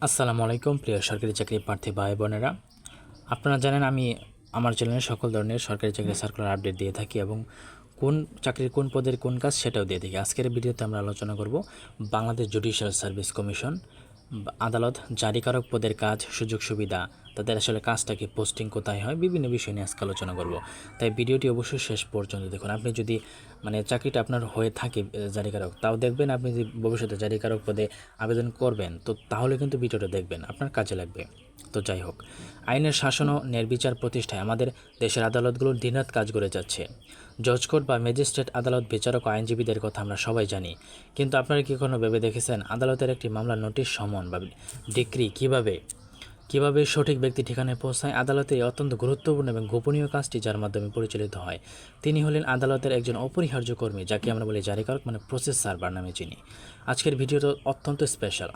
আসসালামু আলাইকুম প্রিয় সরকারি চাকরি প্রার্থী ভাই বোনেরা। আপনারা জানেন আমি আমার চ্যানেলে সকল ধরনের সরকারি চাকরি সার্কুলার আপডেট দিয়ে থাকি এবং কোন চাকরির কোন পদের কোন কাজ সেটাও দিয়ে থাকি। আজকের ভিডিওতে আমরা আলোচনা করব বাংলাদেশ জুডিশিয়াল সার্ভিস কমিশন আদালত জারিকারক পদের কাজ, সুযোগ সুবিধা, তাদের আসলে কাজটা কি, পোস্টিং কোথায় হয়, বিভিন্ন বিষয় নিয়ে আজকে আলোচনা করব। তাই ভিডিওটি অবশ্যই শেষ পর্যন্ত দেখুন। আপনি যদি চাকরিটা আপনার হয়ে থাকে জারিকারক, তাও দেখবেন। আপনি যদি ভবিষ্যতে জারিকারক পদে আবেদন করবেন তো তাহলে কিন্তু ভিডিওটা দেখবেন, আপনার কাজে লাগবে। তো যাই হোক, আইনের শাসন ও ন্যায়বিচার প্রতিষ্ঠায় আমাদের দেশের আদালতগুলো দিনরাত কাজ করে যাচ্ছে। জজ কোর্ট বা ম্যাজিস্ট্রেট আদালত, বিচারক ও আইনজীবীদের কথা আমরা সবাই জানি, কিন্তু আপনারা কি কখনো ভেবে দেখেছেন আদালতের একটি মামলার নোটিশ, সমন বা ডিক্রি কিভাবে সঠিক ব্যক্তি ঠিকানায় পৌঁছায়? আদালতে এই অত্যন্ত গুরুত্বপূর্ণ এবং গোপনীয় কাজটি যার মাধ্যমে পরিচালিত হয় তিনি হলেন আদালতের একজন অপরিহার্য কর্মী, যাকে আমরা বলি জারিকারক, প্রসেস সার্ভার নামে চিনি। আজকের ভিডিওটা অত্যন্ত স্পেশাল।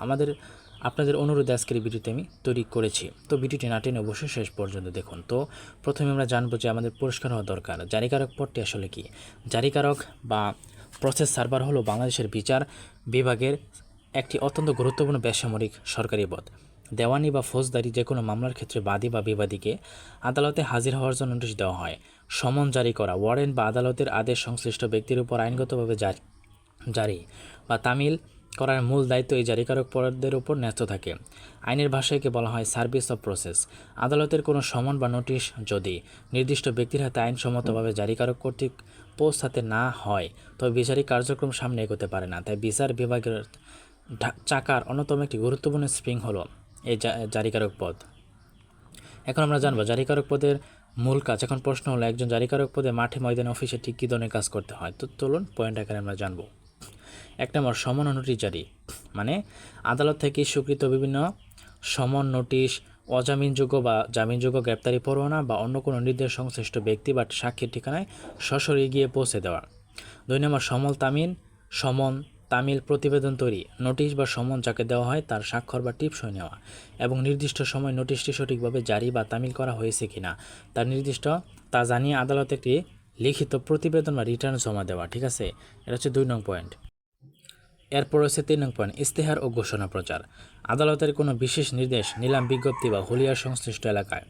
আপনাদের অনুরোধে আজকের ভিডিওতে আমি তৈরি করেছি। তো ভিডিওটি না টেনে অবশ্যই শেষ পর্যন্ত দেখুন। তো প্রথমে আমরা জানবো যে আমাদের পরিষ্কার হওয়া দরকার জারিকারক পদটি আসলে কি। জারিকারক বা প্রসেস সার্ভার হলো বাংলাদেশের বিচার বিভাগের একটি অত্যন্ত গুরুত্বপূর্ণ বেসামরিক সরকারি পদ। দেওয়ানি বা ফৌজদারি যে কোনো মামলার ক্ষেত্রে বাদী বা বিবাদীকে আদালতে হাজির হওয়ার জন্য নোটিশ দেওয়া হয়, সমন জারি করা, ওয়ারেন্ট বা আদালতের আদেশ সংশ্লিষ্ট ব্যক্তির উপর আইনগতভাবে জারি বা তামিল করার মূল দায়িত্ব এই জারিকারক পদের উপর ন্যস্ত থাকে। আইনের ভাষায় বলা হয় সার্ভিস অফ প্রসেস। আদালতের কোনো সমন বা নোটিশ যদি নির্দিষ্ট ব্যক্তির হাতে আইনসম্মতভাবে জারিকারক কর্তৃক পৌঁছাতে না হয় তবে বিচারিক কার্যক্রম সামনে এগোতে পারে না। তাই বিচার বিভাগের চাকার অন্যতম একটি গুরুত্বপূর্ণ স্প্রিং হলো এই জারিকারক পদ। এখন আমরা জানবো জারিকারক পদের মূল কাজ। এখন প্রশ্ন হলো, একজন জারিকারক পদে মাঠে ময়দানে অফিসে ঠিক কী ধরনের কাজ করতে হয়? তো চলুন পয়েন্ট আকারে আমরা জানবো। এক নম্বর, সমন ও নোটিশ জারি, আদালত থেকে স্বীকৃত বিভিন্ন সমন, নোটিশ, অজামিনযোগ্য বা জামিনযোগ্য গ্রেপ্তারি পরোয়ানা বা অন্য কোনো নির্দেশ সংশ্লিষ্ট ব্যক্তি বা সাক্ষীর ঠিকানায় সশরীরে গিয়ে পৌঁছে দেওয়া। 2 নম্বর, সমন তামিল প্রতিবেদন তৈরি, নোটিশ বা সমন যাকে দেওয়া হয় তার স্বাক্ষর বা টিপসই নেওয়া এবং নির্দিষ্ট সময় নোটিশটি সঠিকভাবে জারি বা তামিল করা হয়েছে কিনা তা জানিয়ে আদালতে একটি লিখিত প্রতিবেদন বা রিটার্ন জমা দেওয়া। ঠিক আছে, এটা হচ্ছে 2 নং পয়েন্ট। এরপর হচ্ছে 3 নং পয়েন্ট, ইস্তেহার ও ঘোষণা প্রচার। আদালতের কোনো বিশেষ নির্দেশ, নিলাম, বিজ্ঞপ্তি বা হুলিয়ার সংশ্লিষ্ট এলাকায়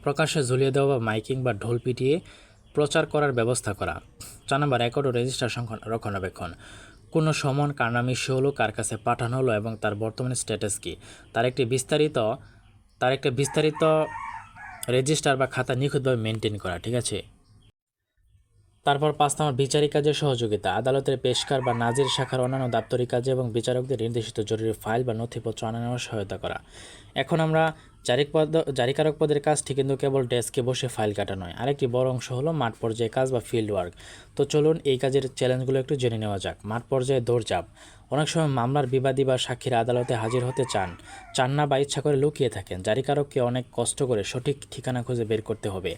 প্রকাশ্যে ঝুলিয়ে দেওয়া বা মাইকিং বা ঢোল পিটিয়ে প্রচার করার ব্যবস্থা করা। 4 নম্বর, রেকর্ড ও রেজিস্টার রক্ষণাবেক্ষণ। কোনো সমন কার নামে ইস্যু হলো, কার কাছে পাঠানো হলো এবং তার বর্তমানে স্ট্যাটাস কী, তার একটা বিস্তারিত রেজিস্টার বা খাতা নিখুঁতভাবে মেনটেন করা। ঠিক আছে। তারপর 5 নম্বর, বিচারিক কাজের সহযোগিতা। আদালতের পেশকার বা নাজির শাখার অন্যান্য দাপ্তরিক কাজে এবং বিচারকদের নির্দেশিত জরুরি ফাইল বা নথিপত্র আনা নেওয়ার সহায়তা করা। এখন আমরা জারিকারক পদের কাজটি কিন্তু কেবল ডেস্কে বসে ফাইল কাটা নয়, আরেকটি বড় অংশ হলো মাঠ পর্যায়ে কাজ বা ফিল্ড ওয়ার্ক। তো চলুন এই কাজের চ্যালেঞ্জগুলো একটু জেনে নেওয়া যাক। মাঠ পর্যায়ে দৌড়ঝাঁপ। অনেক সময় মামলার বিবাদী বা সাক্ষীরা আদালতে হাজির হতে চান না বা ইচ্ছা করে লুকিয়ে থাকেন। জারিকারককে অনেক কষ্ট করে সঠিক ঠিকানা খুঁজে বের করতে হবে,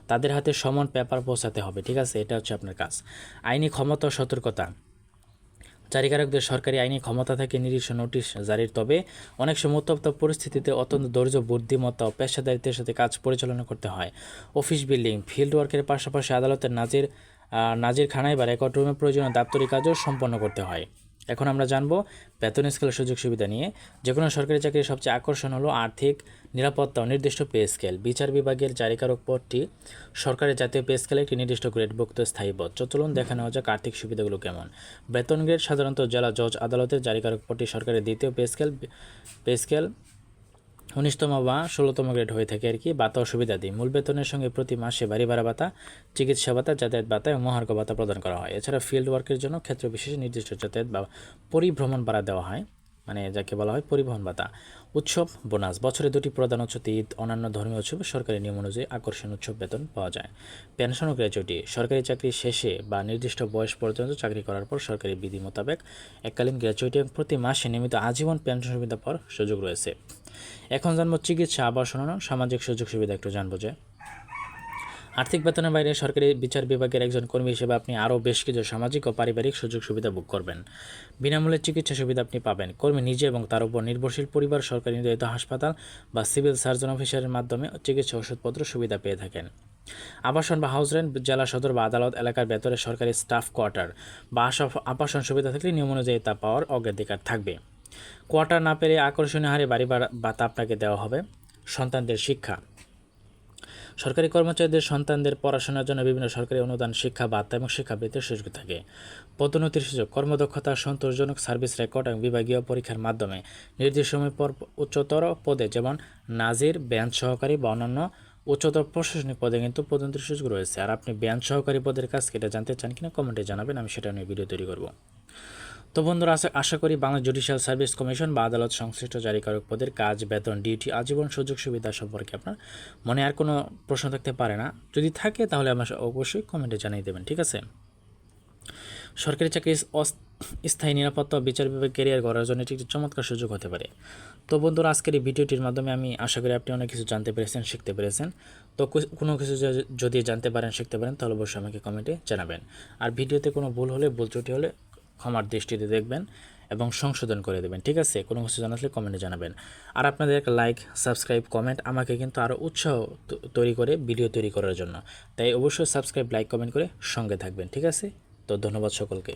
তাদের হাতে সমন পেপার পৌঁছাতে হবে। ঠিক আছে, এটা হচ্ছে আপনার কাজ। আইনি ক্ষমতা ও সতর্কতা। জারিকারকদের সরকারি আইনি ক্ষমতা থেকে নির্দিষ্ট নোটিশ জারির, তবে অনেক সময় উত্তপ্ত পরিস্থিতিতে অত্যন্ত ধৈর্য, বুদ্ধিমত্তা ও পেশাদারিত্বের সাথে কাজ পরিচালনা করতে হয়। অফিস বিল্ডিং, ফিল্ড ওয়ার্কের পাশাপাশি আদালতের নাজিরখানায় বা রেকর্ড রুমে প্রয়োজনীয় দাপ্তরিক কাজও সম্পন্ন করতে হয়। এখন আমরা জানবো বেতন স্কেলের সুযোগ সুবিধা নিয়ে। যে কোনো সরকারি চাকরির সবচেয়ে আকর্ষণ হলো আর্থিক নিরাপত্তা ও নির্দিষ্ট পে স্কেল। বিচার বিভাগের জারিকারক পদটি সরকারের জাতীয় পে স্কেলে একটি নির্দিষ্ট গ্রেডভুক্ত স্থায়ী পদ। চলুন দেখে নেওয়া যাক আর্থিক সুবিধাগুলো কেমন। বেতন গ্রেড সাধারণত জেলা জজ আদালতের জারিকারক পদটি সরকারের দ্বিতীয় পে স্কেল 19তম বা 16তম গ্রেড হয়ে থাকে আর কি। ভাতা ও সুবিধাদি, মূল বেতনের সঙ্গে প্রতি মাসে বাড়ি ভাড়া ভাতা, চিকিৎসা ভাতা, যাতায়াত ভাতা এবং মহার্ঘ ভাতা প্রদান করা হয়। এছাড়া ফিল্ড ওয়ার্কের জন্য ক্ষেত্র বিশেষে নির্দিষ্ট যাতায়াত বা পরিভ্রমণ ভাড়া দেওয়া হয়, যাকে বলা হয় পরিবহন ভাতা। উৎসব বোনাস, বছরে 2টি প্রধান উৎসব, ঈদ, অন্যান্য ধর্মীয় উৎসবে সরকারি নিয়ম অনুযায়ী আকর্ষণ উৎসব বেতন পাওয়া যায়। পেনশন ও গ্র্যাচুইটি, সরকারি চাকরি শেষে বা নির্দিষ্ট বয়স পর্যন্ত চাকরি করার পর সরকারি বিধি মোতাবেক এককালীন গ্র্যাচুইটি এবং প্রতি মাসে নিয়মিত আজীবন পেনশন সুবিধা পাওয়ার সুযোগ রয়েছে। এখন জানবো চিকিৎসা, আবাসন ও সামাজিক সুযোগ সুবিধা একটু জানবো যে আর্থিক বেতনের বাইরে সরকারি বিচার বিভাগের একজন কর্মী হিসেবে আপনি আরও বেশ কিছু সামাজিক ও পারিবারিক সুযোগ সুবিধা ভোগ করবেন। বিনামূল্যে চিকিৎসা সুবিধা আপনি পাবেন। কর্মী নিজে এবং তার উপর নির্ভরশীল পরিবার সরকারি নির্ধারিত হাসপাতাল বা সিভিল সার্জন অফিসারের মাধ্যমে চিকিৎসা ওষুধপত্র সুবিধা পেয়ে থাকেন। আবাসন বা হাউস রেন্ট, জেলা সদর বা আদালত এলাকার ভেতরে সরকারি স্টাফ কোয়ার্টার বা আবাসন সুবিধা থাকলে নিয়ম অনুযায়ী তা পাওয়ার অগ্রাধিকার থাকবে। কোয়ার্টার না পেরে আকর্ষণীয় হারে বাড়ি ভাতা আপনাকে দেওয়া হবে। সন্তানদের শিক্ষা, সরকারি কর্মচারীদের সন্তানদের পড়াশোনার জন্য বিভিন্ন সরকারি অনুদান, শিক্ষা ভাতা এবং শিক্ষাবৃত্তির সুযোগ থাকে। পদোন্নতির সুযোগ, কর্মদক্ষতা, সন্তোষজনক সার্ভিস রেকর্ড এবং বিভাগীয় পরীক্ষার মাধ্যমে নির্দিষ্ট সময় পর উচ্চতর পদে যেমন নাজির, ব্যাংক সহকারী বা অন্যান্য উচ্চতর প্রশাসনিক পদে কিন্তু পদোন্নতির সুযোগ রয়েছে। আর আপনি ব্যাংক সহকারী পদের কাজ কেটে জানতে চান কিনা কমেন্টে জানাবেন, আমি সেটা নিয়ে ভিডিও তৈরি করব। তো বন্ধুরা, আশা করি বাংলাদেশ জুডিশিয়াল সার্ভিস কমিশন বা আদালত সংশ্লিষ্ট জারিকারক পদের কাজ, বেতন, ডিউটি, আজীবন সুযোগ সুবিধা সম্পর্কে আপনার মনে আর কোনো প্রশ্ন থাকতে পারে না। যদি থাকে তাহলে আমার অবশ্যই কমেন্টে জানিয়ে দেবেন, ঠিক আছে। সরকারি চাকরি স্থায়ী নিরাপত্তা ও বিচার বিভাগ ক্যারিয়ার গড়ার জন্য এটি একটি চমৎকার সুযোগ হতে পারে। তো বন্ধুরা, আজকের এই ভিডিওটির মাধ্যমে আমি আশা করি আপনি অনেক কিছু জানতে পেরেছেন, শিখতে পেরেছেন। তো কোনো কিছু যদি জানতে পারেন, শিখতে পারেন, তাহলে অবশ্যই আমাকে কমেন্টে জানাবেন। আর ভিডিওতে কোনো ভুল হলে, ভুল ত্রুটি হলে ক্ষমার দৃষ্টিতে দেখবেন এবং সংশোধন করে দেবেন, ঠিক আছে। কোনো কিছু জানালে কমেন্টে জানাবেন। আর আপনাদের একটা লাইক, সাবস্ক্রাইব, কমেন্ট আমাকে কিন্তু আরও উৎসাহ তৈরি করে ভিডিও তৈরি করার জন্য। তাই অবশ্যই সাবস্ক্রাইব, লাইক, কমেন্ট করে সঙ্গে থাকবেন, ঠিক আছে। তো ধন্যবাদ সকলকে।